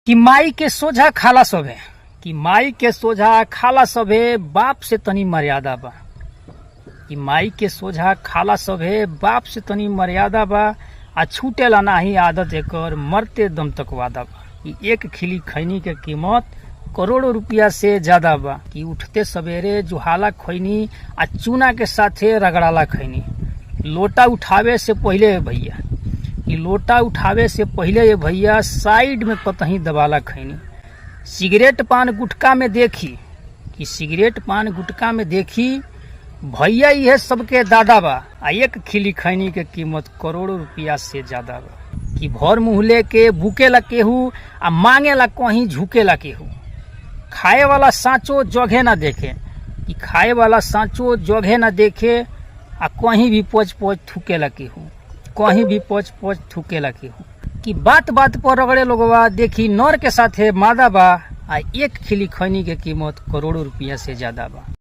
कि माई के सोझा खाला सभे कि माई के सोझा खाला सभे बाप से तनी मर्यादा बा। कि माई के सोझा खाला सभे बाप से तनी मर्यादा बा। आ छूटेला नाही आदत एकर मरते दम तक वादा बा। कि एक खिली खैनी के कीमत करोड़ों रुपया से ज्यादा बा। कि उठते सवेरे जुहाला खैनी आ चूना के साथे रगड़ाला खैनी। लोटा उठावे से पहले भैया कि लोटा उठावे से पहले ये भैया साइड में कतहीं दबाला खैनी। सिगरेट पान गुटखा में देखी कि सिगरेट पान गुटखा में देखी भैया यह सबके दादा बा। आ एक खिली खैनी के कीमत करोड़ों रुपया से ज्यादा बा। कि भर मुँह लेके भूकेला केहू आ मांगेला कहीं झुकेला केहू। खाए वाला सांचो जगह ना देखे कि खाए वाला सांचो जगह ना देखे आ कहीं भी पोच पोच थूकेला केहू। कहीं भी पोच पोच थूकेला केहू। कि बात बात पर रगड़े लोगवा देखी नर के साथे मादा बा। आ एक खिली खैनी के कीमत करोड़ों रुपया से ज्यादा बा।